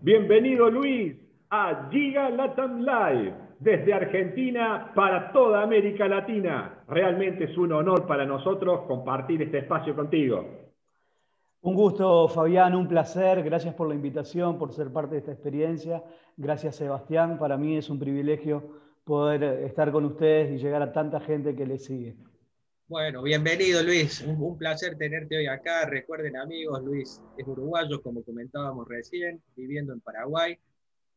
Bienvenido Luis a Giga Latam Live, desde Argentina para toda América Latina. Realmente es un honor para nosotros compartir este espacio contigo. Un gusto, Fabián, un placer. Gracias por la invitación, por ser parte de esta experiencia. Gracias, Sebastián. Para mí es un privilegio poder estar con ustedes y llegar a tanta gente que les sigue. Bueno, bienvenido Luis, un placer tenerte hoy acá. Recuerden amigos, Luis es uruguayo, como comentábamos recién, viviendo en Paraguay.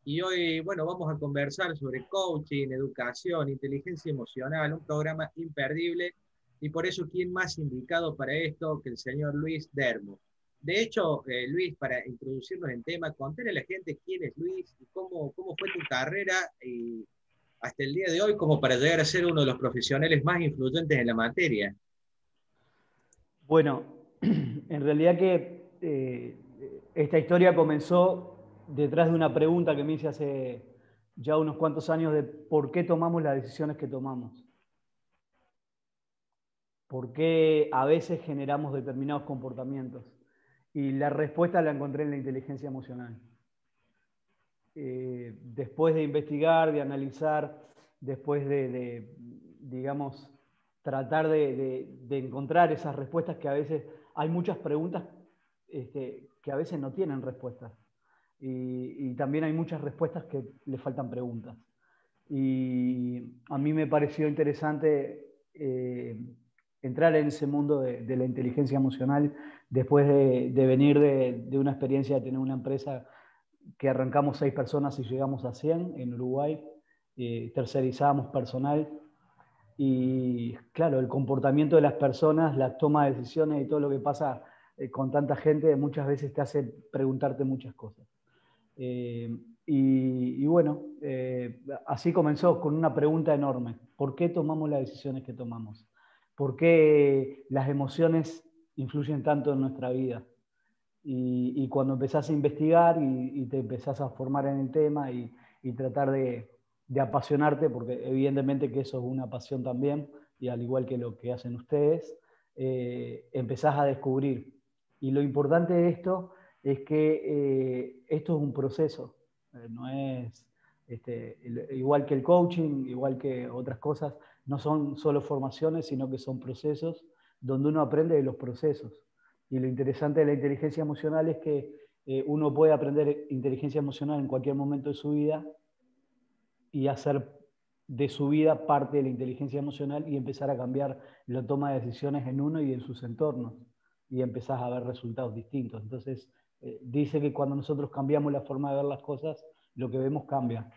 Y hoy, bueno, vamos a conversar sobre coaching, educación, inteligencia emocional, un programa imperdible. Y por eso, ¿quién más indicado para esto que el señor Luis Dermo? De hecho, Luis, para introducirnos en tema, contale a la gente quién es Luis y cómo fue tu carrera y hasta el día de hoy como para llegar a ser uno de los profesionales más influyentes en la materia. Bueno, en realidad que esta historia comenzó detrás de una pregunta que me hice hace ya unos cuantos años de por qué tomamos las decisiones que tomamos. ¿Por qué a veces generamos determinados comportamientos? Y la respuesta la encontré en la inteligencia emocional. Después de investigar, de analizar, después digamos, tratar de encontrar esas respuestas que a veces hay muchas preguntas que a veces no tienen respuestas. Y también hay muchas respuestas que le faltan preguntas. Y a mí me pareció interesante entrar en ese mundo de la inteligencia emocional después de venir de una experiencia de tener una empresa que arrancamos 6 personas y llegamos a 100 en Uruguay, tercerizamos personal y claro, el comportamiento de las personas, la toma de decisiones y todo lo que pasa con tanta gente muchas veces te hace preguntarte muchas cosas. Y bueno, así comenzó con una pregunta enorme. ¿Por qué tomamos las decisiones que tomamos? ¿Por qué las emociones influyen tanto en nuestra vida? Y cuando empezás a investigar y te empezás a formar en el tema y tratar de apasionarte, porque evidentemente que eso es una pasión también, y al igual que lo que hacen ustedes, empezás a descubrir. Y lo importante de esto es que esto es un proceso, no es igual que el coaching, igual que otras cosas, no son solo formaciones, sino que son procesos donde uno aprende de los procesos. Y lo interesante de la inteligencia emocional es que uno puede aprender inteligencia emocional en cualquier momento de su vida y hacer de su vida parte de la inteligencia emocional y empezar a cambiar la toma de decisiones en uno y en sus entornos y empezás a ver resultados distintos. Entonces, dice que cuando nosotros cambiamos la forma de ver las cosas, lo que vemos cambia.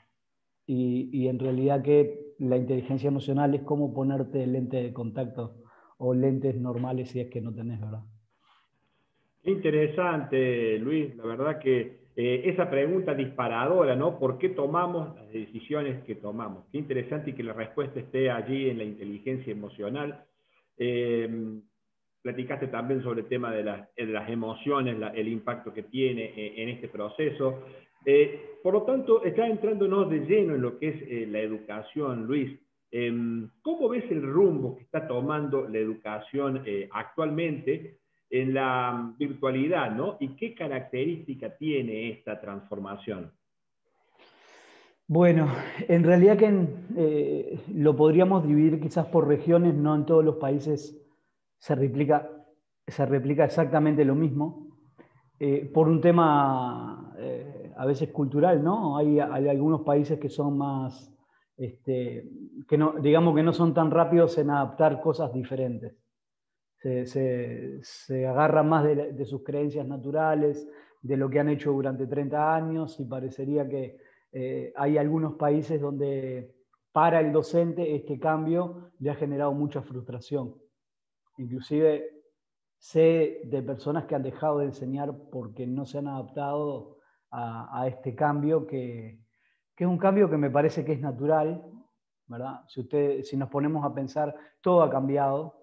Y en realidad que la inteligencia emocional es como ponerte lentes de contacto o lentes normales si es que no tenés, ¿verdad? Interesante, Luis. La verdad que esa pregunta disparadora, ¿no? ¿Por qué tomamos las decisiones que tomamos? Qué interesante y que la respuesta esté allí en la inteligencia emocional. Eh, Platicaste también sobre el tema de las emociones, el impacto que tiene en este proceso. Por lo tanto, está entrándonos de lleno en lo que es la educación, Luis. ¿Cómo ves el rumbo que está tomando la educación actualmente en la virtualidad, ¿no? ¿Y qué característica tiene esta transformación? Bueno, en realidad que lo podríamos dividir quizás por regiones, no en todos los países se replica, se replica exactamente lo mismo, por un tema a veces cultural, ¿no? Hay algunos países que son más, que no, digamos que no son tan rápidos en adaptar cosas diferentes. Se agarran más de sus creencias naturales, de lo que han hecho durante 30 años y parecería que hay algunos países donde para el docente este cambio le ha generado mucha frustración. Inclusive sé de personas que han dejado de enseñar porque no se han adaptado a este cambio, que es un cambio que me parece que es natural, ¿verdad? Si nos ponemos a pensar, todo ha cambiado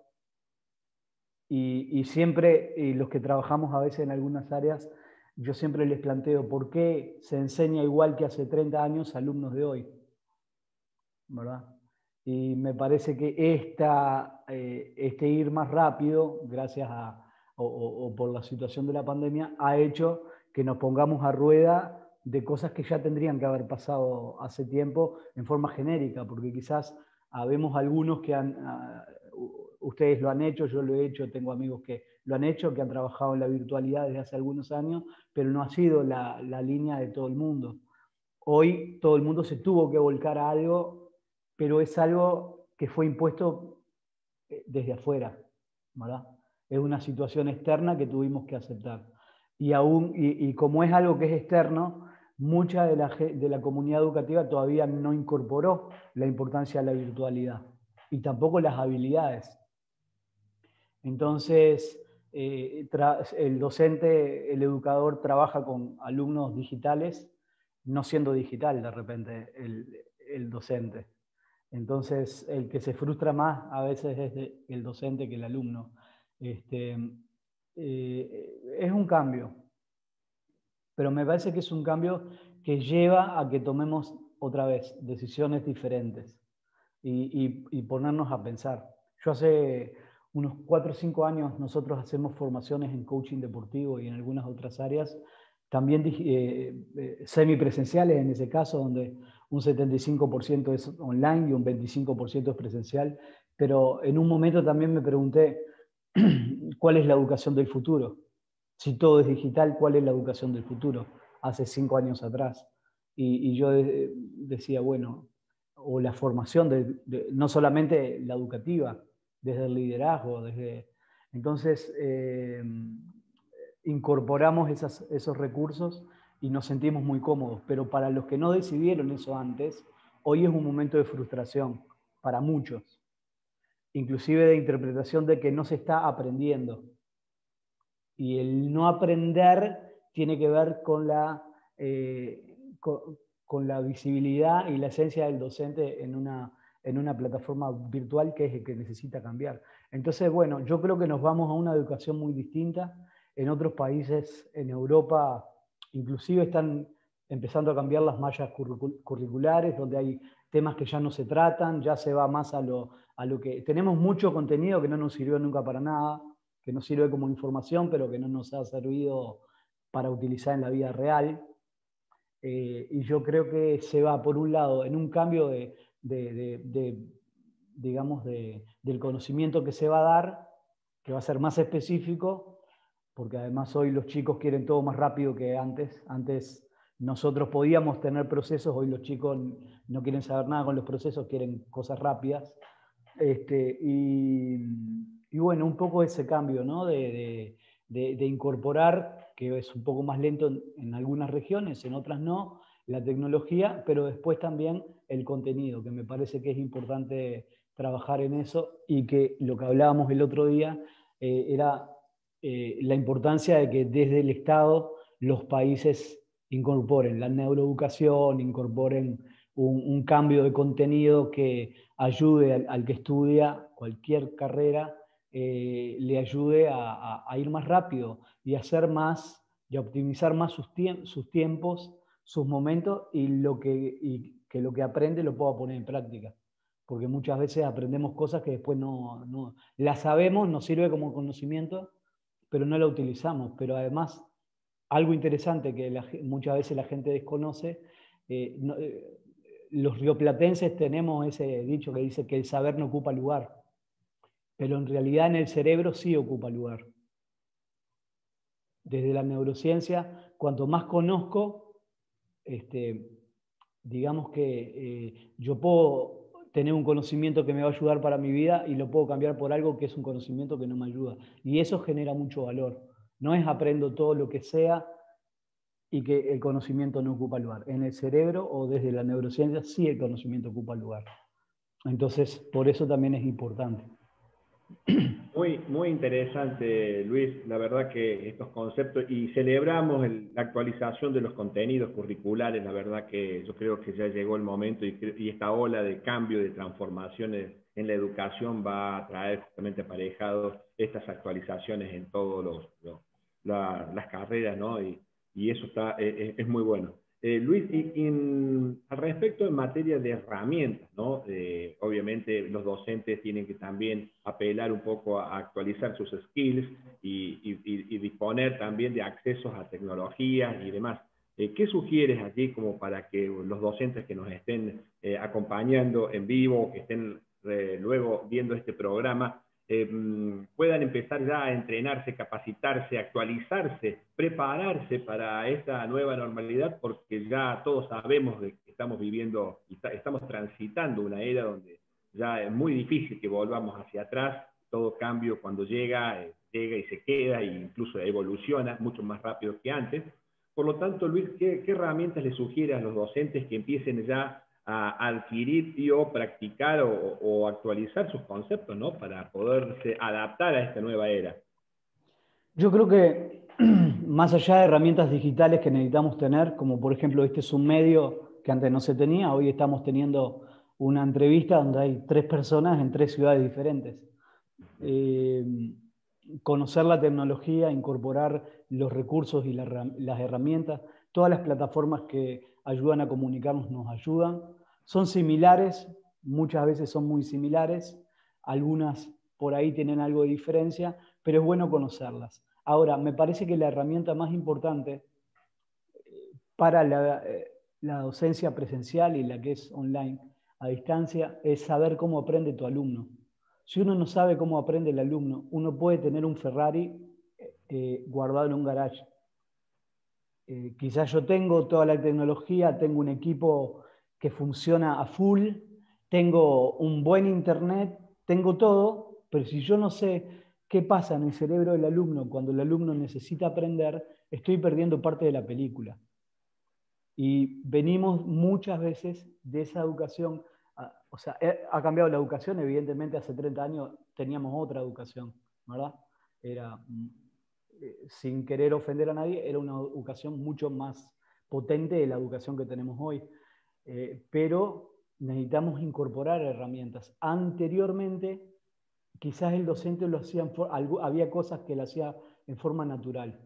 y siempre, y los que trabajamos a veces en algunas áreas, yo siempre les planteo por qué se enseña igual que hace 30 años a alumnos de hoy, ¿verdad? Y me parece que este ir más rápido, gracias a, o por la situación de la pandemia, ha hecho que nos pongamos a rueda de cosas que ya tendrían que haber pasado hace tiempo en forma genérica, porque quizás habemos algunos que ustedes lo han hecho, yo lo he hecho, tengo amigos que lo han hecho, que han trabajado en la virtualidad desde hace algunos años, pero no ha sido la línea de todo el mundo. Hoy todo el mundo se tuvo que volcar a algo, pero es algo que fue impuesto desde afuera, ¿verdad? Es una situación externa que tuvimos que aceptar. Y como es algo que es externo, mucha de la comunidad educativa todavía no incorporó la importancia de la virtualidad y tampoco las habilidades. Entonces, el docente, el educador trabaja con alumnos digitales, no siendo digital de repente el docente. Entonces, el que se frustra más a veces es el docente que el alumno. Es un cambio, pero me parece que es un cambio que lleva a que tomemos otra vez decisiones diferentes y ponernos a pensar. Yo hace unos 4 o 5 años nosotros hacemos formaciones en coaching deportivo y en algunas otras áreas, también semipresenciales en ese caso, donde un 75% es online y un 25% es presencial, pero en un momento también me pregunté, ¿cuál es la educación del futuro? Si todo es digital, ¿cuál es la educación del futuro? Hace 5 años atrás. Y yo decía, bueno, o la formación, no solamente la educativa, desde el liderazgo, entonces incorporamos esos recursos y nos sentimos muy cómodos, pero para los que no decidieron eso antes, hoy es un momento de frustración para muchos, inclusive de interpretación de que no se está aprendiendo. Y el no aprender tiene que ver con la visibilidad y la esencia del docente en una plataforma virtual que es el que necesita cambiar. Entonces, bueno, yo creo que nos vamos a una educación muy distinta. En otros países, en Europa, inclusive están empezando a cambiar las mallas curriculares, donde hay temas que ya no se tratan, ya se va más a lo que... Tenemos mucho contenido que no nos sirvió nunca para nada, que nos sirve como información, pero que no nos ha servido para utilizar en la vida real. Y yo creo que se va, por un lado, en un cambio digamos, del conocimiento que se va a dar, que va a ser más específico, porque además hoy los chicos quieren todo más rápido que antes. Antes nosotros podíamos tener procesos, hoy los chicos no quieren saber nada con los procesos, quieren cosas rápidas. Y bueno, un poco ese cambio, ¿no? de incorporar, que es un poco más lento en algunas regiones, en otras no, la tecnología, pero después también el contenido, que me parece que es importante trabajar en eso, y que lo que hablábamos el otro día era la importancia de que desde el Estado los países incorporen la neuroeducación, incorporen un cambio de contenido que ayude al que estudia cualquier carrera, le ayude a ir más rápido y a hacer más, y a optimizar más sus tiempos, sus momentos, y que lo que aprende lo pueda poner en práctica. Porque muchas veces aprendemos cosas que después no las sabemos, nos sirve como conocimiento, pero no la utilizamos. Pero además, algo interesante que muchas veces la gente desconoce, los rioplatenses tenemos ese dicho que dice que el saber no ocupa lugar, pero en realidad en el cerebro sí ocupa lugar. Desde la neurociencia, cuanto más conozco, digamos que yo puedo tener un conocimiento que me va a ayudar para mi vida y lo puedo cambiar por algo que es un conocimiento que no me ayuda. Y eso genera mucho valor. No es aprendo todo lo que sea y que el conocimiento no ocupa lugar. En el cerebro o desde la neurociencia sí el conocimiento ocupa lugar. Entonces, por eso también es importante. Muy, muy interesante, Luis. La verdad que estos conceptos, y celebramos la actualización de los contenidos curriculares. La verdad que yo creo que ya llegó el momento, y esta ola de cambio, de transformaciones en la educación va a traer justamente aparejado estas actualizaciones en todas las carreras, ¿no? Y eso es muy bueno. Luis, al respecto en materia de herramientas, ¿no? Obviamente los docentes tienen que también apelar un poco a actualizar sus skills y disponer también de accesos a tecnologías y demás. ¿Qué sugieres allí como para que los docentes que nos estén acompañando en vivo, que estén luego viendo este programa, puedan empezar ya a entrenarse, capacitarse, actualizarse, prepararse para esta nueva normalidad? Porque ya todos sabemos de que estamos viviendo, estamos transitando una era donde ya es muy difícil que volvamos hacia atrás. Todo cambio cuando llega y se queda, e incluso evoluciona mucho más rápido que antes. Por lo tanto, Luis, ¿qué herramientas le sugiere a los docentes que empiecen ya a adquirir y o practicar o actualizar sus conceptos, ¿no? Para poderse adaptar a esta nueva era? Yo creo que más allá de herramientas digitales que necesitamos tener, como por ejemplo este es un medio que antes no se tenía, hoy estamos teniendo una entrevista donde hay 3 personas en 3 ciudades diferentes. Conocer la tecnología, incorporar los recursos y las herramientas, todas las plataformas que ayudan a comunicarnos nos ayudan. Son similares, muchas veces son muy similares, algunas por ahí tienen algo de diferencia, pero es bueno conocerlas. Ahora, me parece que la herramienta más importante para la docencia presencial y la que es online a distancia es saber cómo aprende tu alumno. Si uno no sabe cómo aprende el alumno, uno puede tener un Ferrari guardado en un garage. Quizás yo tengo toda la tecnología, tengo un equipo que funciona a full, tengo un buen internet, tengo todo, pero si yo no sé qué pasa en el cerebro del alumno cuando el alumno necesita aprender, estoy perdiendo parte de la película. Y venimos muchas veces de esa educación, o sea, ha cambiado la educación, evidentemente hace 30 años teníamos otra educación, ¿verdad? Era, sin querer ofender a nadie, era una educación mucho más potente de la educación que tenemos hoy. Pero necesitamos incorporar herramientas. Anteriormente, quizás el docente lo hacía, había cosas que lo hacía en forma natural.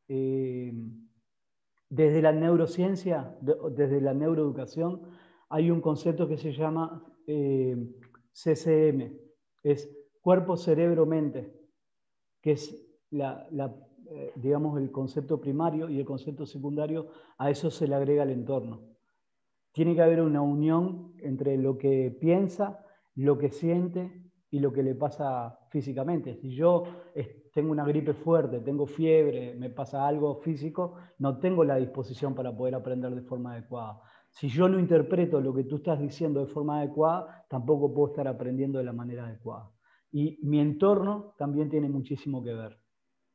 Desde la neurociencia, desde la neuroeducación, hay un concepto que se llama CCM, es cuerpo, cerebro, mente, que es digamos, el concepto primario, y el concepto secundario, a eso se le agrega el entorno. Tiene que haber una unión entre lo que piensa, lo que siente y lo que le pasa físicamente. Si yo tengo una gripe fuerte, tengo fiebre, me pasa algo físico, no tengo la disposición para poder aprender de forma adecuada. Si yo no interpreto lo que tú estás diciendo de forma adecuada, tampoco puedo estar aprendiendo de la manera adecuada. Y mi entorno también tiene muchísimo que ver.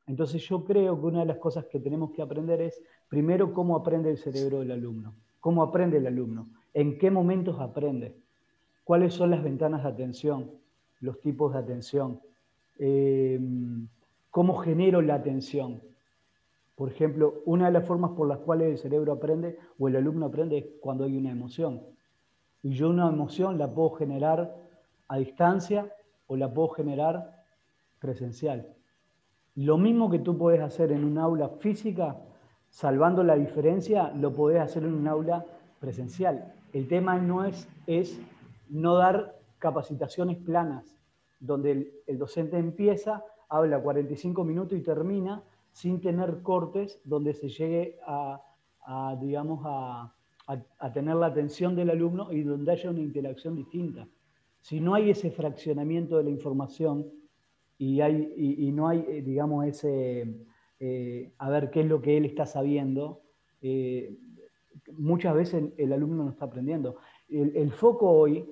Entonces yo creo que una de las cosas que tenemos que aprender es, primero, cómo aprende el cerebro del alumno. ¿Cómo aprende el alumno? ¿En qué momentos aprende? ¿Cuáles son las ventanas de atención? Los tipos de atención. ¿Cómo genero la atención? Por ejemplo, una de las formas por las cuales el cerebro aprende o el alumno aprende es cuando hay una emoción. Y yo una emoción la puedo generar a distancia o la puedo generar presencial. Lo mismo que tú puedes hacer en un aula física, salvando la diferencia, lo podés hacer en un aula presencial. El tema no es no dar capacitaciones planas, donde el docente empieza, habla 45 minutos y termina sin tener cortes, donde se llegue digamos, a tener la atención del alumno y donde haya una interacción distinta. Si no hay ese fraccionamiento de la información y no hay, digamos, a ver qué es lo que él está sabiendo, muchas veces el alumno no está aprendiendo. El foco hoy,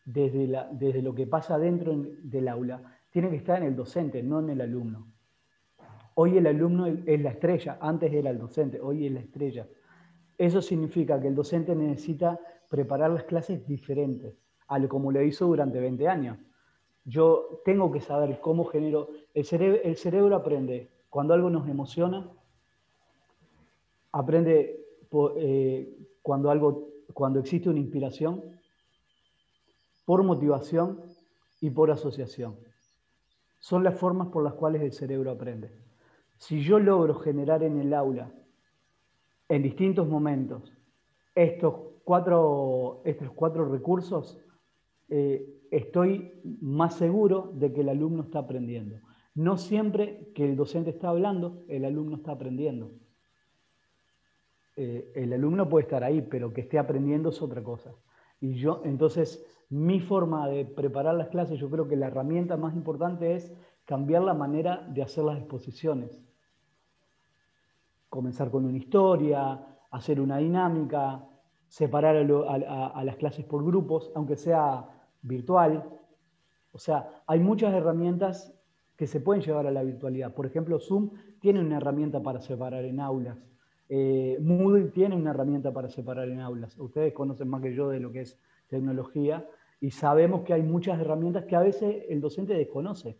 desde lo que pasa dentro del aula, tiene que estar en el docente, no en el alumno. Hoy el alumno es la estrella, antes era el docente, hoy es la estrella. Eso significa que el docente necesita preparar las clases diferentes a lo como lo hizo durante 20 años. Yo tengo que saber cómo genero. El cerebro aprende cuando algo nos emociona, aprende cuando existe una inspiración, por motivación y por asociación. Son las formas por las cuales el cerebro aprende. Si yo logro generar en el aula, en distintos momentos, estos cuatro recursos, estoy más seguro de que el alumno está aprendiendo. No siempre que el docente está hablando, el alumno está aprendiendo. el alumno puede estar ahí, pero que esté aprendiendo es otra cosa. Y entonces, mi forma de preparar las clases, yo creo que la herramienta más importante es cambiar la manera de hacer las exposiciones. Comenzar con una historia, hacer una dinámica, separar a las clases por grupos, aunque sea virtual. O sea, hay muchas herramientas que se pueden llevar a la virtualidad. Por ejemplo, Zoom tiene una herramienta para separar en aulas. Moodle tiene una herramienta para separar en aulas. Ustedes conocen más que yo de lo que es tecnología y sabemos que hay muchas herramientas que a veces el docente desconoce,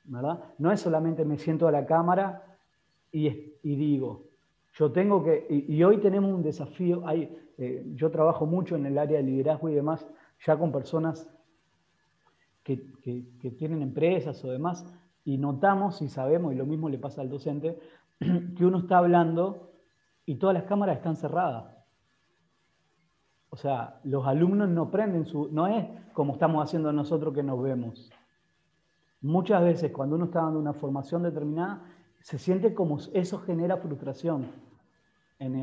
¿verdad? No es solamente me siento a la cámara y digo, yo tengo que... Y hoy tenemos un desafío. Yo trabajo mucho en el área de liderazgo y demás, ya con personas que tienen empresas o demás, y notamos y sabemos, y lo mismo le pasa al docente, que uno está hablando y todas las cámaras están cerradas. O sea, los alumnos no prenden no es como estamos haciendo nosotros que nos vemos. Muchas veces cuando uno está dando una formación determinada, se siente como eso genera frustración en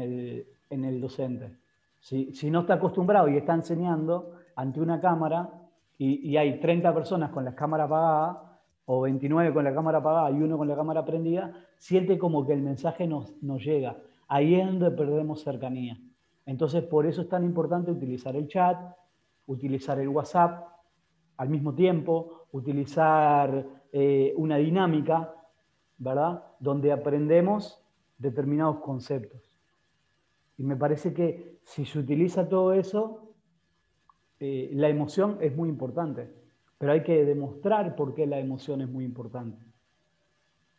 el docente. Si no está acostumbrado y está enseñando ante una cámara y hay 30 personas con las cámaras apagadas o 29 con la cámara apagada y uno con la cámara prendida, siente como que el mensaje no llega. Ahí es donde perdemos cercanía. Entonces, por eso es tan importante utilizar el chat, utilizar el WhatsApp al mismo tiempo, utilizar una dinámica, ¿verdad? Donde aprendemos determinados conceptos. Y me parece que si se utiliza todo eso, la emoción es muy importante, pero hay que demostrar por qué la emoción es muy importante,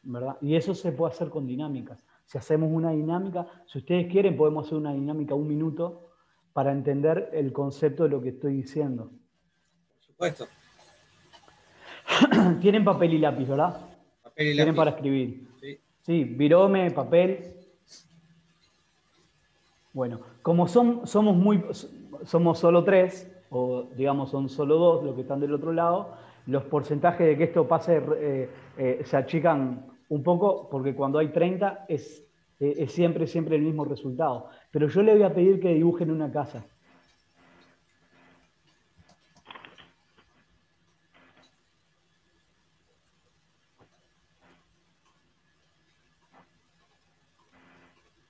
¿verdad? Y eso se puede hacer con dinámicas. Si hacemos una dinámica, si ustedes quieren, podemos hacer una dinámica 1 minuto para entender el concepto de lo que estoy diciendo. Por supuesto. Tienen papel y lápiz, ¿verdad? Papel y lápiz. Tienen para escribir. Sí. Sí, virome, papel. Bueno, como somos solo 3, o digamos son solo 2 los que están del otro lado, los porcentajes de que esto pase se achican un poco, porque cuando hay 30 es siempre el mismo resultado. Pero yo le voy a pedir que dibujen una casa.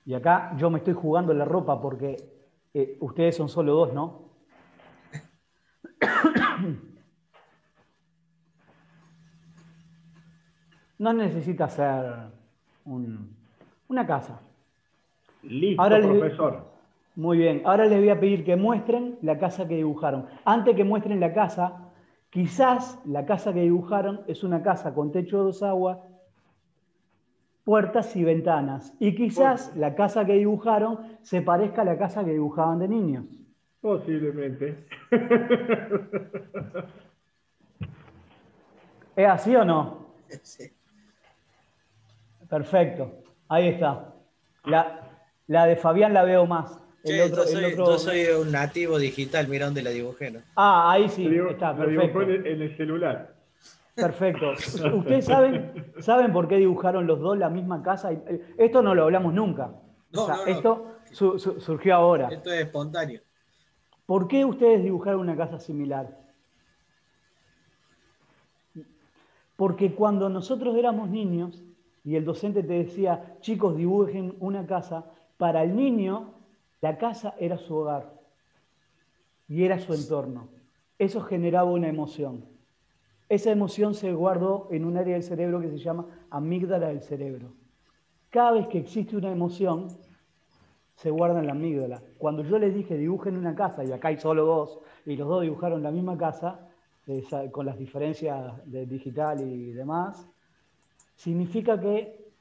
Y acá yo me estoy jugando la ropa porque ustedes son solo 2, ¿no? No necesita ser una casa. Listo, Ahora profesor. Muy bien. Ahora les voy a pedir que muestren la casa que dibujaron. Antes que muestren la casa, quizás la casa que dibujaron es una casa con techo de 2 aguas, puertas y ventanas. Y quizás la casa que dibujaron se parezca a la casa que dibujaban de niños. Posiblemente. ¿Es así o no? Sí. Perfecto. Ahí está. La de Fabián la veo más. Yo soy un nativo digital, mira dónde la dibujé, ¿no? Ah, ahí sí, está, la perfecto. dibujó en el celular. Perfecto. ¿Ustedes saben por qué dibujaron los dos la misma casa? Esto no lo hablamos nunca. No. Esto surgió ahora. Esto es espontáneo. ¿Por qué ustedes dibujaron una casa similar? Porque cuando nosotros éramos niños y el docente te decía, chicos, dibujen una casa, para el niño la casa era su hogar y era su entorno. Eso generaba una emoción. Esa emoción se guardó en un área del cerebro que se llama amígdala del cerebro. Cada vez que existe una emoción, se guarda en la amígdala. Cuando yo les dije dibujen una casa, y acá hay solo 2, y los 2 dibujaron la misma casa, con las diferencias de digital y demás, significa que,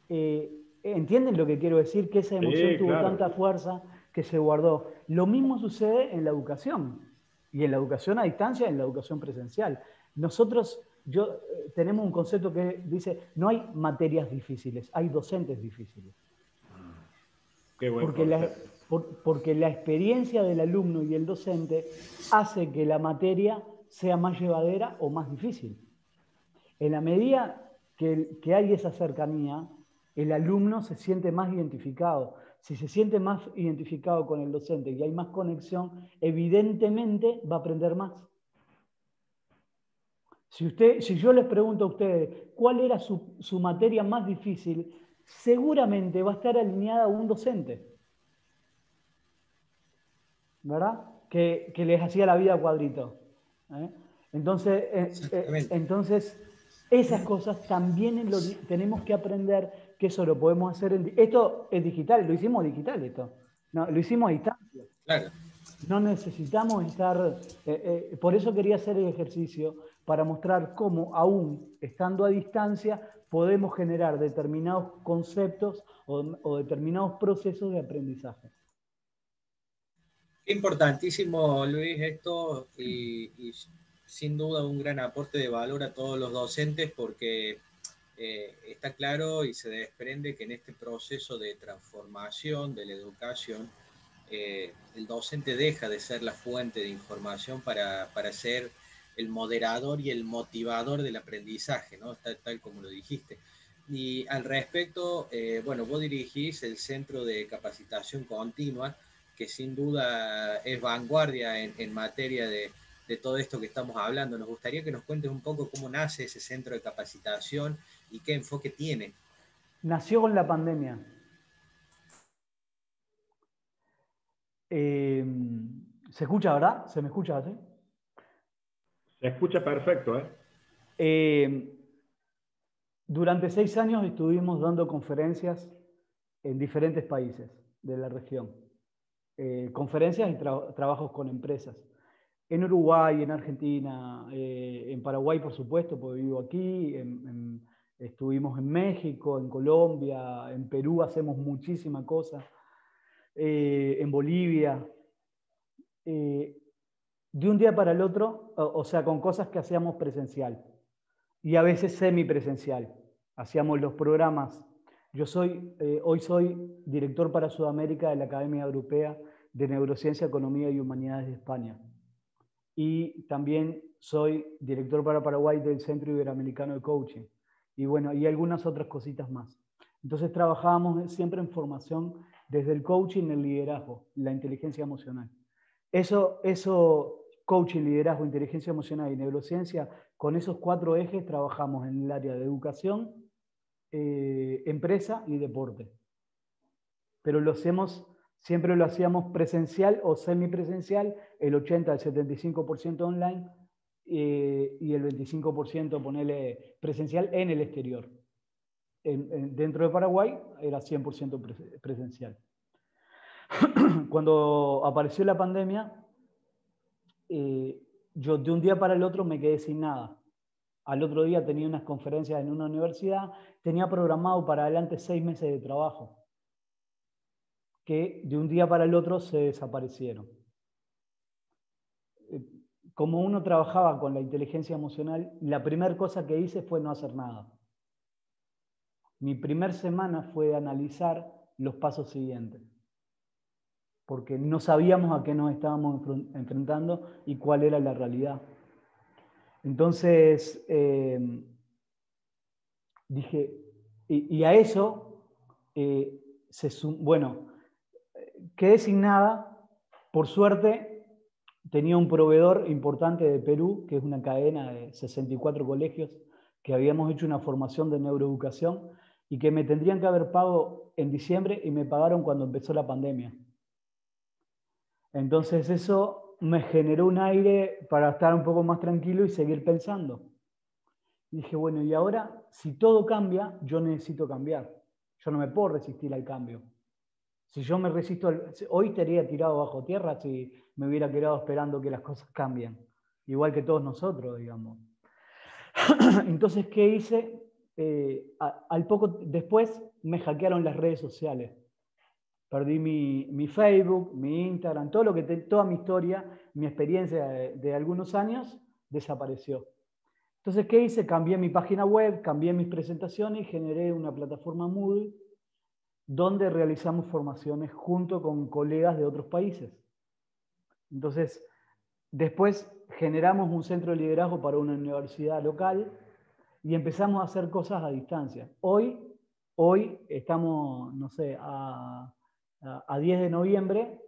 ¿entienden lo que quiero decir? Que esa emoción tuvo tanta fuerza que se guardó. Lo mismo sucede en la educación, y en la educación a distancia, en la educación presencial. Nosotros tenemos un concepto que dice, no hay materias difíciles, hay docentes difíciles. Qué buen porque la experiencia del alumno y el docente hace que la materia sea más llevadera o más difícil. En la medida que hay esa cercanía, el alumno se siente más identificado. Si se siente más identificado con el docente y hay más conexión, evidentemente va a aprender más. Si yo les pregunto a ustedes cuál era su materia más difícil, seguramente va a estar alineada a un docente, ¿verdad? Que les hacía la vida a cuadrito. Entonces, esas cosas también tenemos que aprender, que eso lo podemos hacer. Esto es digital, lo hicimos digital esto. No, lo hicimos a distancia. Claro. No necesitamos estar... por eso quería hacer el ejercicio, para mostrar cómo, aún estando a distancia, podemos generar determinados conceptos o determinados procesos de aprendizaje. Importantísimo, Luis, esto y sin duda un gran aporte de valor a todos los docentes porque está claro y se desprende que en este proceso de transformación de la educación, el docente deja de ser la fuente de información para ser el moderador y el motivador del aprendizaje, ¿no? Tal como lo dijiste. Y al respecto, bueno, vos dirigís el Centro de Capacitación Continua, que sin duda es vanguardia en materia de todo esto que estamos hablando. Nos gustaría que nos cuentes un poco cómo nace ese centro de capacitación y qué enfoque tiene. Nació con la pandemia. ¿Se escucha, verdad? ¿Se me escucha, sí? Se escucha perfecto, ¿eh? Durante 6 años estuvimos dando conferencias en diferentes países de la región. Conferencias y trabajos con empresas. En Uruguay, en Argentina, en Paraguay, por supuesto, porque vivo aquí, estuvimos en México, en Colombia, en Perú hacemos muchísima cosa, en Bolivia. De un día para el otro, o sea, con cosas que hacíamos presencial y a veces semipresencial. Hacíamos los programas. Hoy soy director para Sudamérica de la Academia Europea de Neurociencia, Economía y Humanidades de España. Y también soy director para Paraguay del Centro Iberoamericano de Coaching. Y bueno, y algunas otras cositas más. Entonces trabajábamos siempre en formación desde el coaching, el liderazgo, la inteligencia emocional. Eso coaching, liderazgo, inteligencia emocional y neurociencia, con esos 4 ejes trabajamos en el área de educación, empresa y deporte. Pero siempre lo hacíamos presencial o semipresencial, el 80 al 75% online y el 25% ponele presencial en el exterior. Dentro de Paraguay era 100% presencial. Cuando apareció la pandemia, yo de un día para el otro me quedé sin nada. Al otro día tenía unas conferencias en una universidad, tenía programado para adelante 6 meses de trabajo, que de un día para el otro se desaparecieron. Como uno trabajaba con la inteligencia emocional, la primera cosa que hice fue no hacer nada. Mi primera semana fue analizar los pasos siguientes, porque no sabíamos a qué nos estábamos enfrentando y cuál era la realidad. Entonces, dije, y a eso, bueno, quedé sin nada. Por suerte, tenía un proveedor importante de Perú, que es una cadena de 64 colegios, que habíamos hecho una formación de neuroeducación y que me tendrían que haber pagado en diciembre y me pagaron cuando empezó la pandemia. Entonces eso me generó un aire para estar un poco más tranquilo y seguir pensando. Y dije, bueno, y ahora, si todo cambia, yo necesito cambiar. Yo no me puedo resistir al cambio. Si yo me resisto, hoy estaría tirado bajo tierra si me hubiera quedado esperando que las cosas cambien. Igual que todos nosotros, digamos. Entonces, ¿qué hice? Al poco después me hackearon las redes sociales. Perdí mi Facebook, mi Instagram, toda mi historia, mi experiencia de algunos años, desapareció. Entonces, ¿qué hice? Cambié mi página web, cambié mis presentaciones y generé una plataforma Moodle donde realizamos formaciones junto con colegas de otros países. Entonces, después generamos un centro de liderazgo para una universidad local y empezamos a hacer cosas a distancia. Hoy Hoy estamos, no sé, a 10 de noviembre,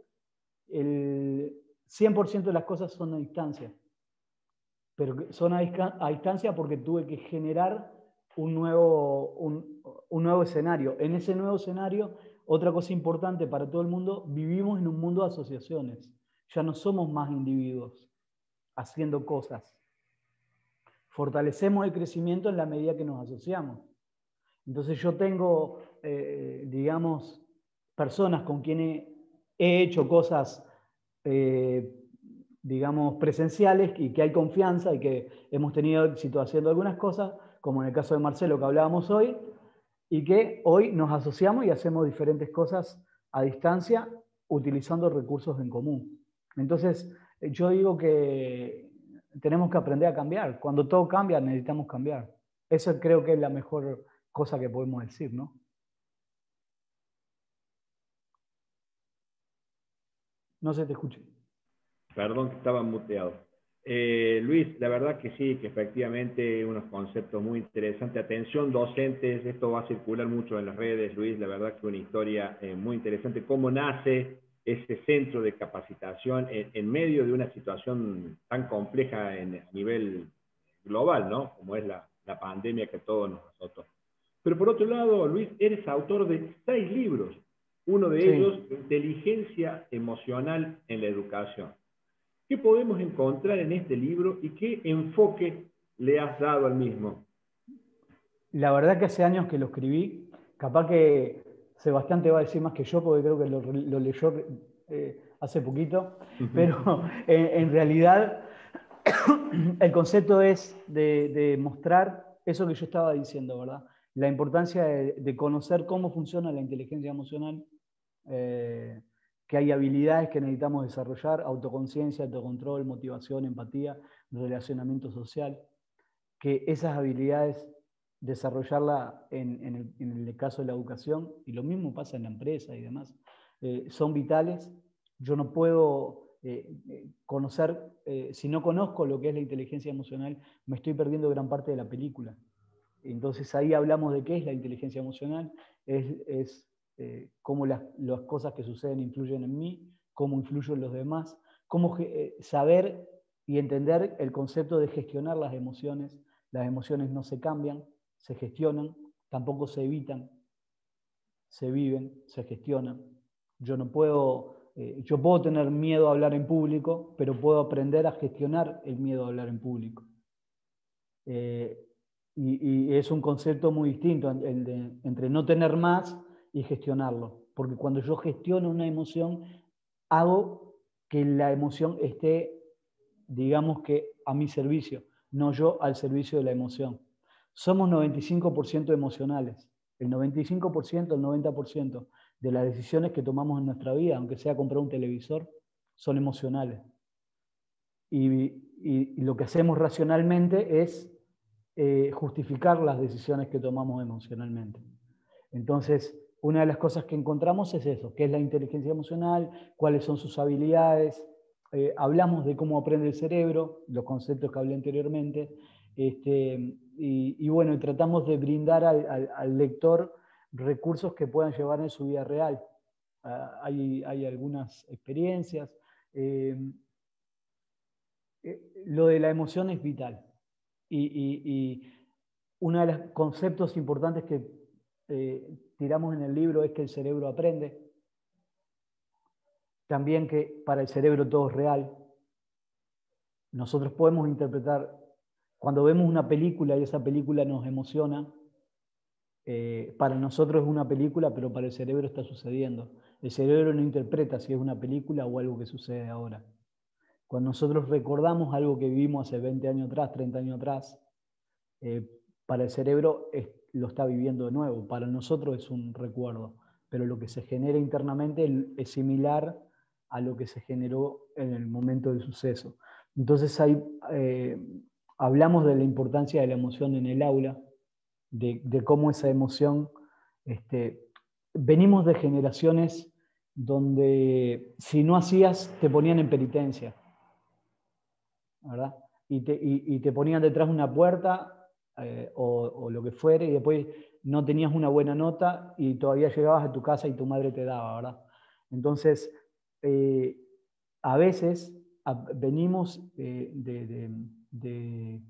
el 100% de las cosas son a distancia. Pero son a distancia porque tuve que generar un nuevo escenario. En ese nuevo escenario, otra cosa importante para todo el mundo, vivimos en un mundo de asociaciones. Ya no somos más individuos haciendo cosas. Fortalecemos el crecimiento en la medida que nos asociamos. Entonces yo tengo, digamos, personas con quienes he hecho cosas, digamos, presenciales y que hay confianza y que hemos tenido éxito haciendo algunas cosas, como en el caso de Marcelo que hablábamos hoy, y que hoy nos asociamos y hacemos diferentes cosas a distancia utilizando recursos en común. Entonces, yo digo que tenemos que aprender a cambiar. Cuando todo cambia, necesitamos cambiar. Eso creo que es la mejor cosa que podemos decir, ¿no? No se te escucha. Perdón que estaba muteado. Luis, la verdad que sí, que efectivamente unos conceptos muy interesantes. Atención docentes, esto va a circular mucho en las redes, Luis, la verdad que una historia muy interesante. ¿Cómo nace ese centro de capacitación en medio de una situación tan compleja a nivel global, ¿no? Como es la pandemia que todos nos azotó? Pero por otro lado, Luis, eres autor de 6 libros. Uno de ellos, Inteligencia Emocional en la Educación. ¿Qué podemos encontrar en este libro y qué enfoque le has dado al mismo? La verdad que hace años que lo escribí, capaz que Sebastián te va a decir más que yo, porque creo que lo leyó hace poquito, pero en realidad el concepto es de mostrar eso que yo estaba diciendo, ¿verdad? La importancia de conocer cómo funciona la inteligencia emocional, que hay habilidades que necesitamos desarrollar, autoconciencia, autocontrol, motivación, empatía, relacionamiento social, que esas habilidades desarrollarla en el caso de la educación, y lo mismo pasa en la empresa y demás, son vitales. Yo no puedo conocer, si no conozco lo que es la inteligencia emocional, me estoy perdiendo gran parte de la película. Entonces ahí hablamos de qué es la inteligencia emocional, es cómo las cosas que suceden influyen en mí, cómo influyen en los demás, cómo saber y entender el concepto de gestionar las emociones. Las emociones no se cambian, se gestionan, tampoco se evitan, se viven, se gestionan. Yo puedo tener miedo a hablar en público, pero puedo aprender a gestionar el miedo a hablar en público. Y es un concepto muy distinto entre no tener más y gestionarlo. Porque cuando yo gestiono una emoción, hago que la emoción esté, digamos que a mi servicio, no yo al servicio de la emoción. Somos 95% emocionales. El 95%, el 90% de las decisiones que tomamos en nuestra vida, aunque sea comprar un televisor, son emocionales. Y lo que hacemos racionalmente es justificar las decisiones que tomamos emocionalmente. Entonces, una de las cosas que encontramos es eso, qué es la inteligencia emocional, cuáles son sus habilidades. Hablamos de cómo aprende el cerebro, los conceptos que hablé anteriormente, y bueno, tratamos de brindar al lector recursos que puedan llevar en su vida real. Hay algunas experiencias. Lo de la emoción es vital. Y uno de los conceptos importantes que tiramos en el libro es que el cerebro aprende. También que para el cerebro todo es real. Nosotros podemos interpretar, cuando vemos una película y esa película nos emociona, para nosotros es una película, pero para el cerebro está sucediendo. El cerebro no interpreta si es una película o algo que sucede ahora. Cuando nosotros recordamos algo que vivimos hace 20 años atrás, 30 años atrás, para el cerebro lo está viviendo de nuevo. Para nosotros es un recuerdo, pero lo que se genera internamente es similar a lo que se generó en el momento del suceso. Entonces hablamos de la importancia de la emoción en el aula, de cómo esa emoción, venimos de generaciones donde si no hacías te ponían en penitencia, ¿verdad? Y te ponían detrás de una puerta o lo que fuere, y después no tenías una buena nota y todavía llegabas a tu casa y tu madre te daba, ¿verdad? Entonces, a veces venimos de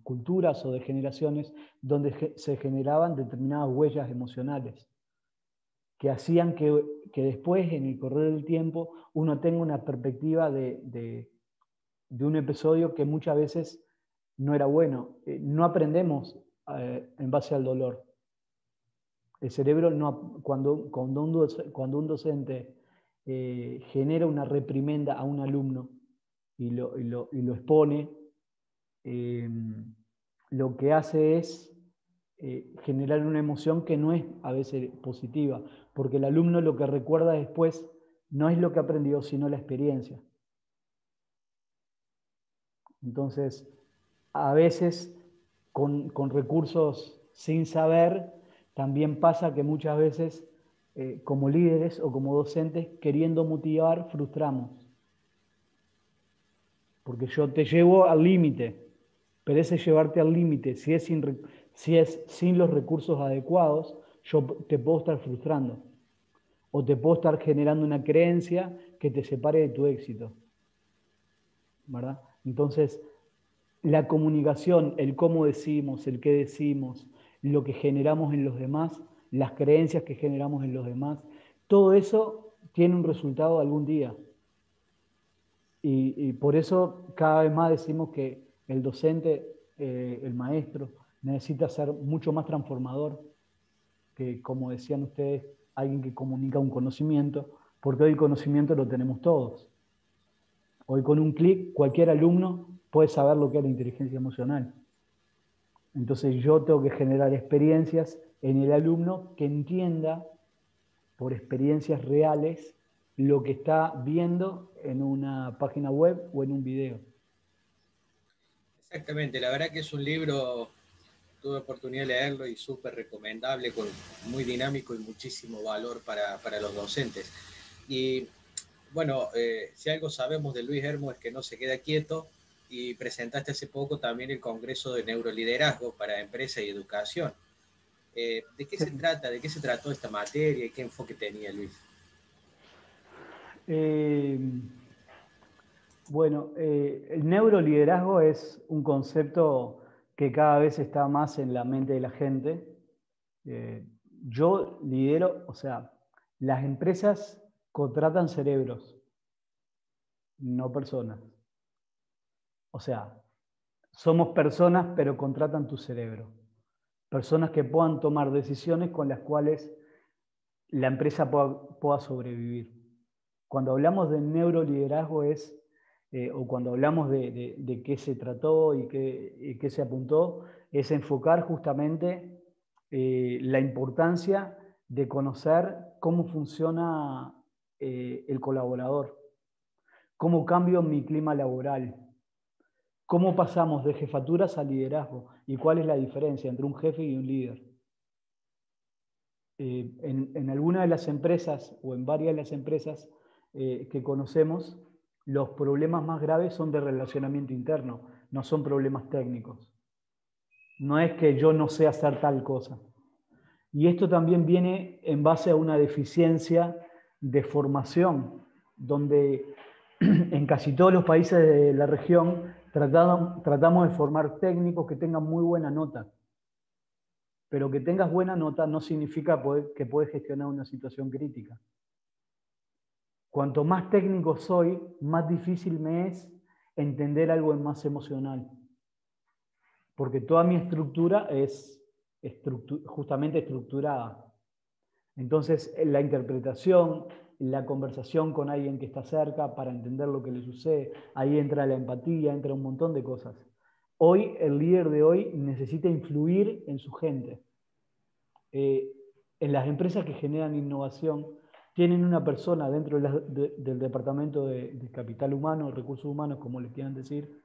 culturas o de generaciones donde se generaban determinadas huellas emocionales que hacían que después, en el correr del tiempo, uno tenga una perspectiva de un episodio que muchas veces no era bueno. No aprendemos en base al dolor. El cerebro, cuando un docente genera una reprimenda a un alumno y lo expone, lo que hace es generar una emoción que no es a veces positiva, porque el alumno lo que recuerda después no es lo que aprendió, sino la experiencia. Entonces, a veces con recursos sin saber, también pasa que muchas veces como líderes o como docentes, queriendo motivar, frustramos. Porque yo te llevo al límite, pero ese llevarte al límite, si es sin los recursos adecuados, yo te puedo estar frustrando. O te puedo estar generando una creencia que te separe de tu éxito. ¿Verdad? Entonces, la comunicación, el cómo decimos, el qué decimos, lo que generamos en los demás, las creencias que generamos en los demás, todo eso tiene un resultado algún día. Y por eso cada vez más decimos que el docente, el maestro, necesita ser mucho más transformador que, como decían ustedes, alguien que comunica un conocimiento, porque hoy el conocimiento lo tenemos todos. Hoy con un clic cualquier alumno puede saber lo que es la inteligencia emocional. Entonces yo tengo que generar experiencias en el alumno que entienda por experiencias reales lo que está viendo en una página web o en un video. Exactamente, la verdad que es un libro, tuve oportunidad de leerlo y súper recomendable, muy dinámico y muchísimo valor para los docentes. Y bueno, si algo sabemos de Luis Hermo es que no se queda quieto, y presentaste hace poco también el Congreso de Neuroliderazgo para Empresa y Educación. ¿De qué se trata? ¿De qué se trató esta materia y qué enfoque tenía Luis? Bueno, el neuroliderazgo es un concepto que cada vez está más en la mente de la gente. Yo lidero, o sea, las empresas contratan cerebros, no personas. O sea, somos personas, pero contratan tu cerebro. Personas que puedan tomar decisiones con las cuales la empresa pueda sobrevivir. Cuando hablamos de neuroliderazgo o cuando hablamos de qué se trató y qué se apuntó, es enfocar justamente la importancia de conocer cómo funciona el colaborador, cómo cambio mi clima laboral, cómo pasamos de jefaturas a liderazgo y cuál es la diferencia entre un jefe y un líder. En algunas de las empresas o en varias de las empresas que conocemos, los problemas más graves son de relacionamiento interno, no son problemas técnicos. No es que yo no sé hacer tal cosa. Y esto también viene en base a una deficiencia de formación, donde en casi todos los países de la región tratamos de formar técnicos que tengan muy buena nota. Pero que tengas buena nota no significa que puedes gestionar una situación crítica. Cuanto más técnico soy, más difícil me es entender algo más emocional. Porque toda mi estructura es justamente estructurada. Entonces, la interpretación, la conversación con alguien que está cerca para entender lo que le sucede, ahí entra la empatía, entra un montón de cosas. Hoy, el líder de hoy necesita influir en su gente. En las empresas que generan innovación, tienen una persona dentro del departamento de capital humano, recursos humanos, como le quieran decir.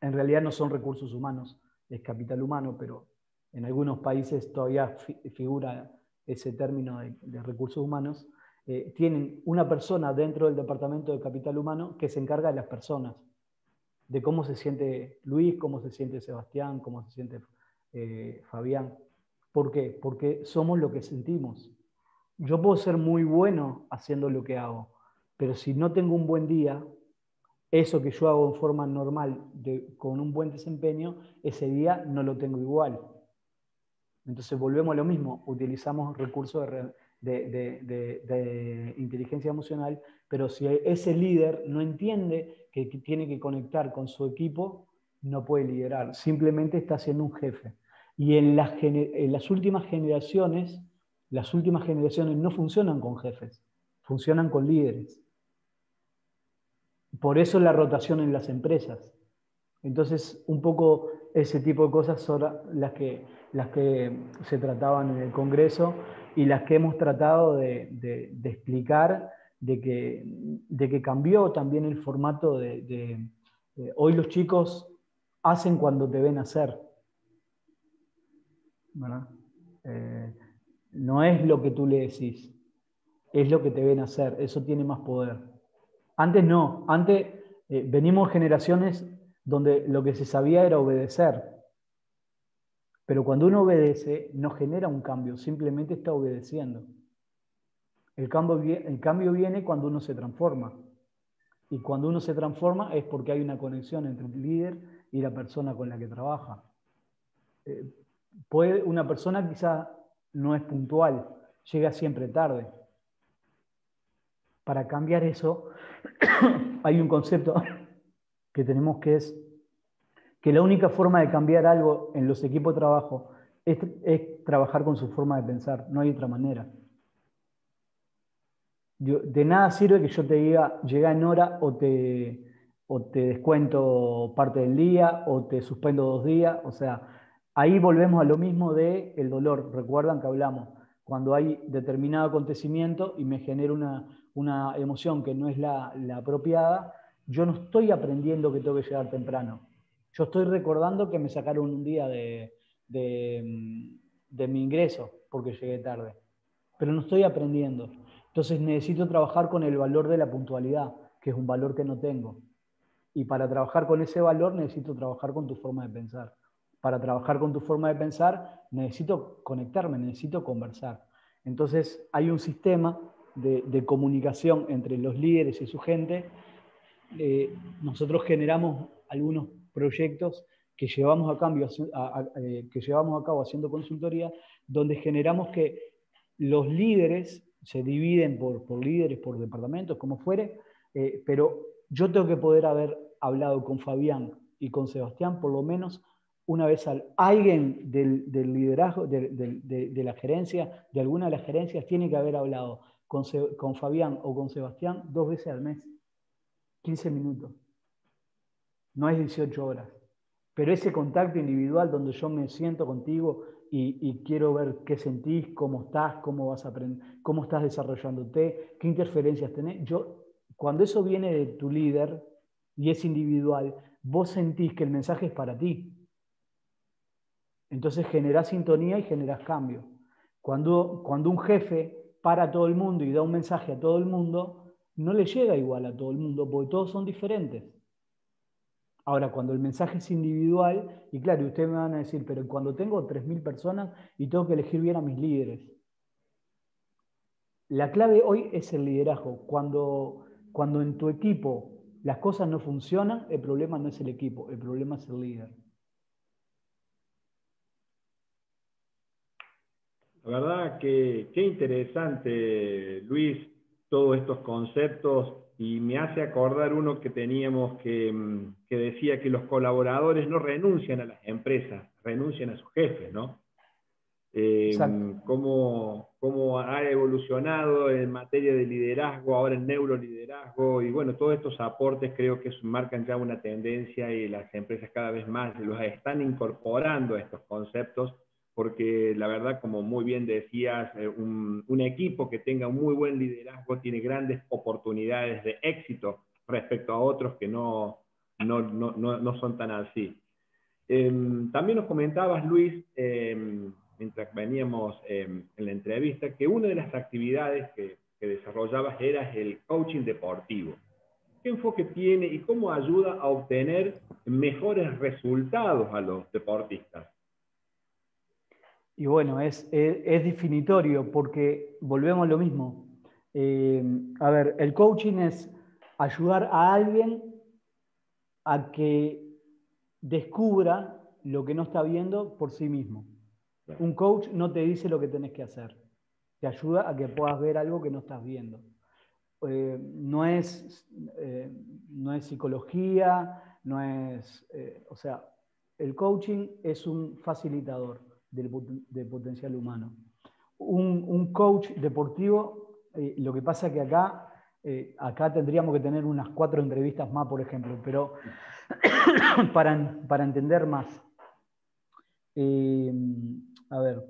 En realidad no son recursos humanos, es capital humano, pero en algunos países todavía figura ese término de recursos humanos. Tienen una persona dentro del departamento de capital humano que se encarga de las personas, de cómo se siente Luis, cómo se siente Sebastián, cómo se siente Fabián. ¿Por qué? Porque somos lo que sentimos. Yo puedo ser muy bueno haciendo lo que hago, pero si no tengo un buen día, eso que yo hago en forma normal, con un buen desempeño, ese día no lo tengo igual. Entonces volvemos a lo mismo, utilizamos recursos de inteligencia emocional, pero si ese líder no entiende que tiene que conectar con su equipo, no puede liderar, simplemente está siendo un jefe. Y en las últimas generaciones no funcionan con jefes, funcionan con líderes. Por eso la rotación en las empresas. Entonces, un poco ese tipo de cosas son las que se trataban en el Congreso y las que hemos tratado de explicar, de que cambió también el formato hoy los chicos hacen cuando te ven hacer, ¿verdad? No es lo que tú le decís, es lo que te ven hacer, eso tiene más poder. Antes no, antes venimos generaciones donde lo que se sabía era obedecer. Pero cuando uno obedece, no genera un cambio, simplemente está obedeciendo. El cambio viene cuando uno se transforma. Y cuando uno se transforma es porque hay una conexión entre el líder y la persona con la que trabaja. Una persona quizá no es puntual, llega siempre tarde. Para cambiar eso, hay un concepto que tenemos que es que la única forma de cambiar algo en los equipos de trabajo es trabajar con su forma de pensar, no hay otra manera. De nada sirve que yo te diga, llega en hora o te descuento parte del día o te suspendo 2 días. O sea, ahí volvemos a lo mismo del dolor. Recuerdan que hablamos, cuando hay determinado acontecimiento y me genera una emoción que no es la apropiada, yo no estoy aprendiendo que tengo que llegar temprano. Yo estoy recordando que me sacaron un día de mi ingreso porque llegué tarde. Pero no estoy aprendiendo. Entonces necesito trabajar con el valor de la puntualidad, que es un valor que no tengo. Y para trabajar con ese valor necesito trabajar con tu forma de pensar. Para trabajar con tu forma de pensar necesito conectarme, necesito conversar. Entonces hay un sistema de comunicación entre los líderes y su gente. Nosotros generamos algunos proyectos que llevamos a cabo haciendo consultoría, donde generamos que los líderes se dividen por líderes, por departamentos, como fuere, pero yo tengo que poder haber hablado con Fabián y con Sebastián por lo menos una vez alguien del liderazgo, de la gerencia, de alguna de las gerencias, tiene que haber hablado con Fabián o con Sebastián 2 veces al mes. 15 minutos. No es 18 horas. Pero ese contacto individual donde yo me siento contigo y quiero ver qué sentís, cómo estás, cómo vas a aprender, cómo estás desarrollándote, qué interferencias tenés. Cuando eso viene de tu líder y es individual, vos sentís que el mensaje es para ti. Entonces generás sintonía y generás cambio. Cuando un jefe para a todo el mundo y da un mensaje a todo el mundo, no le llega igual a todo el mundo porque todos son diferentes. Ahora, cuando el mensaje es individual, y claro, ustedes me van a decir, pero cuando tengo 3.000 personas y tengo que elegir bien a mis líderes. La clave hoy es el liderazgo. Cuando en tu equipo las cosas no funcionan, el problema no es el equipo, el problema es el líder. La verdad que qué interesante, Luis, todos estos conceptos, y me hace acordar uno que teníamos que decía que los colaboradores no renuncian a las empresas, renuncian a sus jefes, ¿no? Cómo ha evolucionado en materia de liderazgo, ahora en neuroliderazgo, y bueno, todos estos aportes creo que marcan ya una tendencia y las empresas cada vez más los están incorporando a estos conceptos, porque la verdad, como muy bien decías, un equipo que tenga un muy buen liderazgo tiene grandes oportunidades de éxito respecto a otros que no son tan así. También nos comentabas, Luis, mientras veníamos en la entrevista, que una de las actividades que desarrollabas era el coaching deportivo. ¿Qué enfoque tiene y cómo ayuda a obtener mejores resultados a los deportistas? Y bueno, es definitorio porque volvemos a lo mismo. A ver, el coaching es ayudar a alguien a que descubra lo que no está viendo por sí mismo. Claro. Un coach no te dice lo que tenés que hacer. Te ayuda a que puedas ver algo que no estás viendo. No es psicología, no es... o sea, el coaching es un facilitador del potencial humano. Un coach deportivo, lo que pasa es que acá tendríamos que tener unas 4 entrevistas más, por ejemplo, pero para entender más. A ver,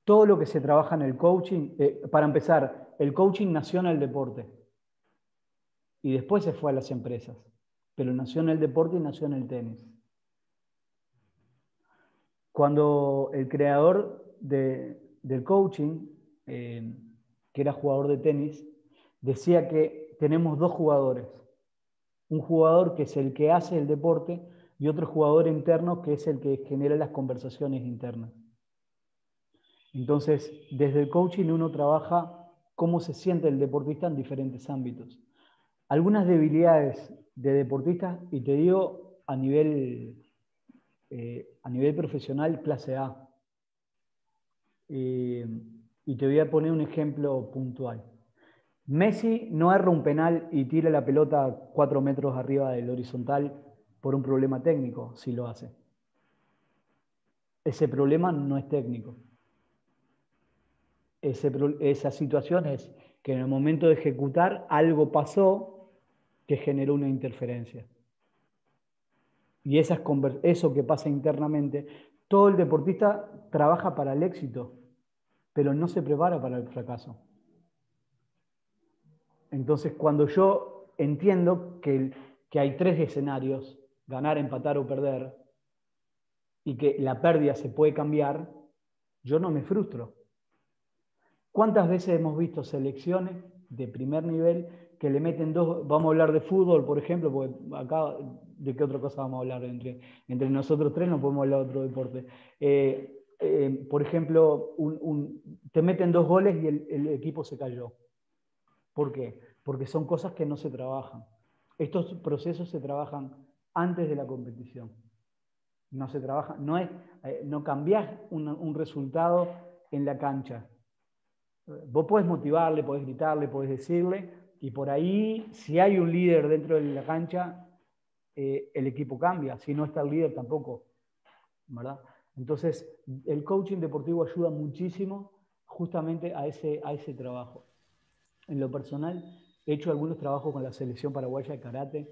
todo lo que se trabaja en el coaching, para empezar, el coaching nació en el deporte y después se fue a las empresas, pero nació en el deporte y nació en el tenis. Cuando el creador del coaching, que era jugador de tenis, decía que tenemos 2 jugadores. Un jugador que es el que hace el deporte y otro jugador interno que es el que genera las conversaciones internas. Entonces, desde el coaching uno trabaja cómo se siente el deportista en diferentes ámbitos. Algunas debilidades de deportistas, y te digo a nivel profesional, clase A. Y te voy a poner un ejemplo puntual. Messi no erra un penal y tira la pelota 4 metros arriba del horizontal por un problema técnico, si lo hace. Ese problema no es técnico. Esa situación es que en el momento de ejecutar algo pasó que generó una interferencia. Y eso que pasa internamente, todo el deportista trabaja para el éxito, pero no se prepara para el fracaso. Entonces, cuando yo entiendo que hay 3 escenarios, ganar, empatar o perder, y que la pérdida se puede cambiar, yo no me frustro. ¿Cuántas veces hemos visto selecciones de primer nivel que le meten 2, vamos a hablar de fútbol, por ejemplo, porque acá, ¿de qué otra cosa vamos a hablar? Entre nosotros 3 no podemos hablar de otro deporte. Por ejemplo, te meten 2 goles y el equipo se cayó. ¿Por qué? Porque son cosas que no se trabajan. Estos procesos se trabajan antes de la competición. No se trabaja, no cambiás un resultado en la cancha. Vos podés motivarle, podés gritarle, podés decirle, y por ahí, si hay un líder dentro de la cancha, el equipo cambia. Si no está el líder, tampoco, ¿verdad? Entonces, el coaching deportivo ayuda muchísimo justamente a ese trabajo. En lo personal, he hecho algunos trabajos con la selección paraguaya de karate,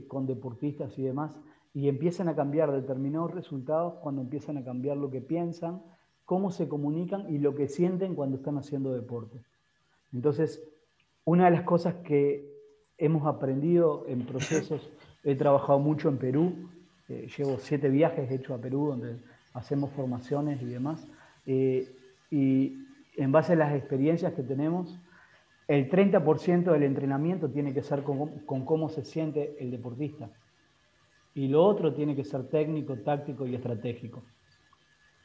con deportistas y demás, y empiezan a cambiar determinados resultados cuando empiezan a cambiar lo que piensan, cómo se comunican y lo que sienten cuando están haciendo deporte. Entonces, una de las cosas que hemos aprendido en procesos, he trabajado mucho en Perú, llevo 7 viajes hechos a Perú donde hacemos formaciones y demás, y en base a las experiencias que tenemos, el 30% del entrenamiento tiene que ser con cómo se siente el deportista. Y lo otro tiene que ser técnico, táctico y estratégico.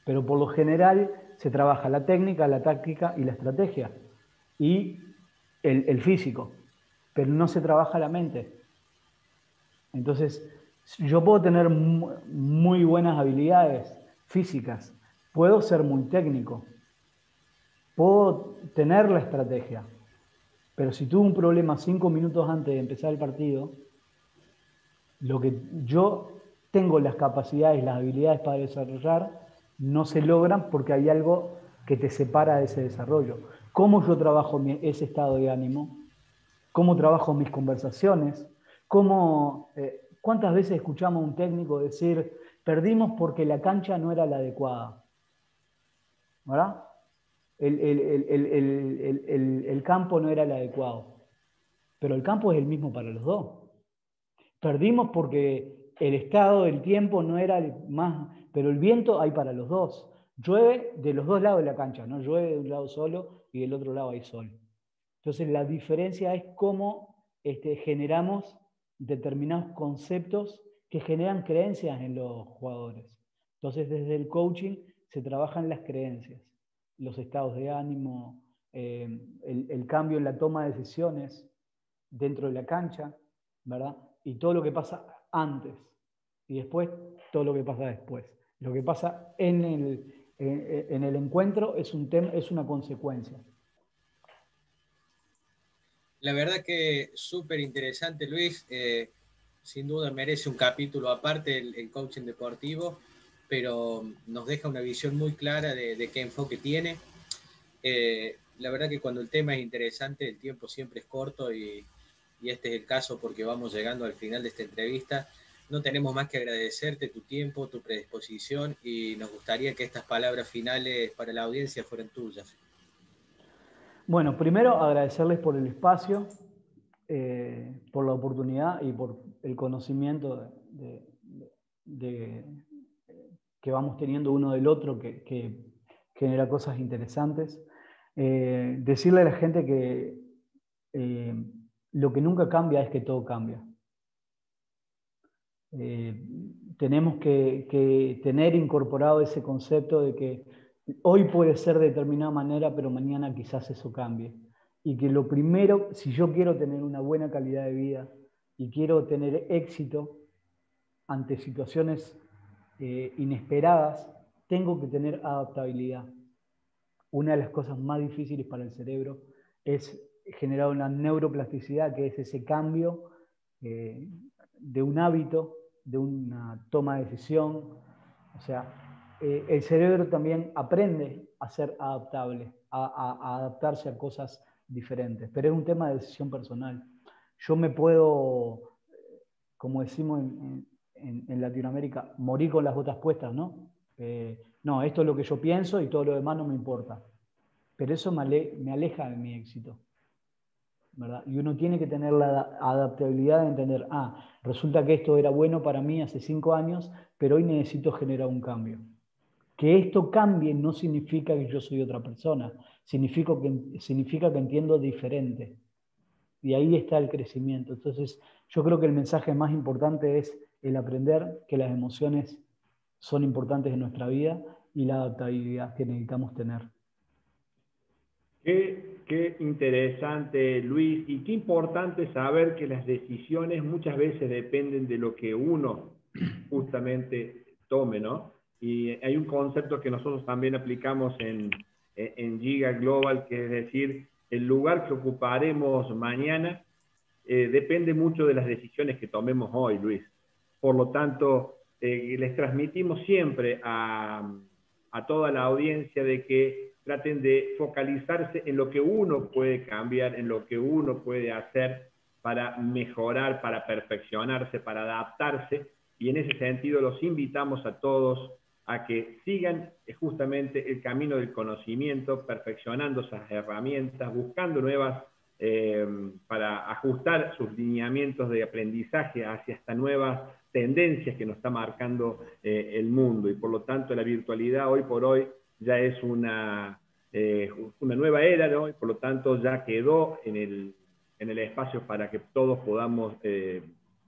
Pero por lo general se trabaja la técnica, la táctica y la estrategia. Y el físico. Pero no se trabaja la mente. Entonces, yo puedo tener muy buenas habilidades físicas. Puedo ser muy técnico. Puedo tener la estrategia. Pero si tuve un problema 5 minutos antes de empezar el partido, lo que yo tengo las capacidades, las habilidades para desarrollar, no se logran porque hay algo que te separa de ese desarrollo. ¿Cómo yo trabajo ese estado de ánimo? ¿Cómo trabajo mis conversaciones? ¿Cuántas veces escuchamos a un técnico decir, perdimos porque la cancha no era la adecuada? ¿Verdad? El campo no era el adecuado. Pero el campo es el mismo para los dos. Perdimos porque el estado del tiempo no era el más, pero el viento hay para los dos. Llueve de los 2 lados de la cancha, no llueve de un lado solo y del otro lado hay sol. Entonces la diferencia es cómo generamos determinados conceptos que generan creencias en los jugadores. Entonces, desde el coaching se trabajan las creencias, los estados de ánimo, el cambio en la toma de decisiones dentro de la cancha, ¿verdad? Y todo lo que pasa antes y después, todo lo que pasa después. Lo que pasa en el encuentro es una consecuencia. La verdad que súper interesante, Luis. Sin duda merece un capítulo aparte el coaching deportivo, pero nos deja una visión muy clara de qué enfoque tiene. La verdad que cuando el tema es interesante, el tiempo siempre es corto y este es el caso porque vamos llegando al final de esta entrevista. No tenemos más que agradecerte tu tiempo, tu predisposición y nos gustaría que estas palabras finales para la audiencia fueran tuyas. Bueno, primero agradecerles por el espacio, por la oportunidad y por el conocimiento que vamos teniendo uno del otro, que genera cosas interesantes. Decirle a la gente que lo que nunca cambia es que todo cambia. Tenemos que tener incorporado ese concepto de que hoy puede ser de determinada manera, pero mañana quizás eso cambie. Y que lo primero, si yo quiero tener una buena calidad de vida y quiero tener éxito ante situaciones inesperadas, tengo que tener adaptabilidad. Una de las cosas más difíciles para el cerebro es generar una neuroplasticidad, que es ese cambio de un hábito, de una toma de decisión. O sea, el cerebro también aprende a ser adaptable, a adaptarse a cosas diferentes, pero es un tema de decisión personal. Yo me puedo, como decimos en Latinoamérica, morir con las botas puestas, ¿no? No, esto es lo que yo pienso y todo lo demás no me importa. Pero eso me aleja de mi éxito, ¿verdad? Y uno tiene que tener la adaptabilidad de entender, resulta que esto era bueno para mí hace 5 años, pero hoy necesito generar un cambio. Que esto cambie no significa que yo soy otra persona, significa que entiendo diferente. Y ahí está el crecimiento. Entonces, yo creo que el mensaje más importante es el aprender que las emociones son importantes en nuestra vida y la adaptabilidad que necesitamos tener. Qué interesante, Luis, y qué importante saber que las decisiones muchas veces dependen de lo que uno justamente tome, ¿no? Y hay un concepto que nosotros también aplicamos en Giga Global, que es decir, el lugar que ocuparemos mañana depende mucho de las decisiones que tomemos hoy, Luis. Por lo tanto, les transmitimos siempre a toda la audiencia de que traten de focalizarse en lo que uno puede cambiar, en lo que uno puede hacer para mejorar, para perfeccionarse, para adaptarse. Y en ese sentido los invitamos a todos a que sigan justamente el camino del conocimiento, perfeccionando esas herramientas, buscando nuevas para ajustar sus lineamientos de aprendizaje hacia estas nuevas tendencias que nos está marcando el mundo. Y por lo tanto la virtualidad hoy por hoy ya es una nueva era, ¿no? Y por lo tanto ya quedó en el espacio para que todos podamos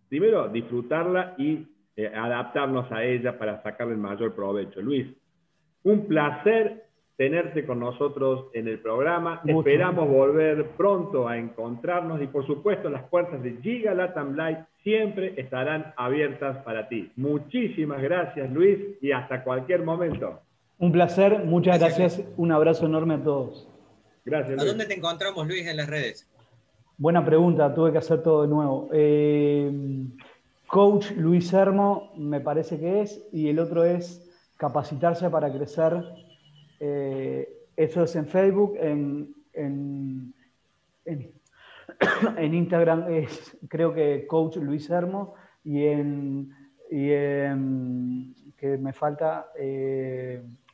primero disfrutarla y adaptarnos a ella para sacarle el mayor provecho. Luis, un placer tenerte con nosotros en el programa. Mucho. Esperamos volver pronto a encontrarnos y por supuesto las puertas de Giga Latam Live siempre estarán abiertas para ti. Muchísimas gracias, Luis, y hasta cualquier momento. Un placer, muchas gracias. Un abrazo enorme a todos. Gracias, Luis. ¿A dónde te encontramos, Luis, en las redes? Buena pregunta, tuve que hacer todo de nuevo. Coach Luis Hermo, me parece que es, y el otro es Capacitarse para Crecer. Eso es en Facebook, en Instagram es, creo que Coach Luis Hermo, que me falta,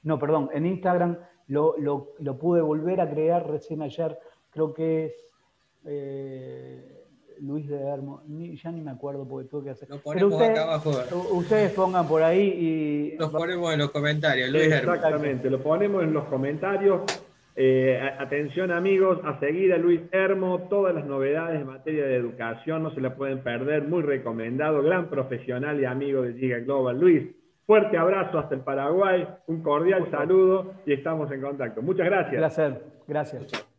no, perdón, en Instagram lo pude volver a crear recién ayer, creo que es Luis de Hermo, ya ni me acuerdo porque tuve que hacer. Lo ponemos acá abajo. Ustedes pongan por ahí y... Los ponemos en los comentarios, Luis Hermo. Exactamente, lo ponemos en los comentarios. Atención amigos, a seguir a Luis Hermo, todas las novedades en materia de educación no se la pueden perder, muy recomendado, gran profesional y amigo de Giga Global. Luis, Fuerte abrazo hasta el Paraguay, un cordial saludo y estamos en contacto. Muchas gracias. Un placer, gracias.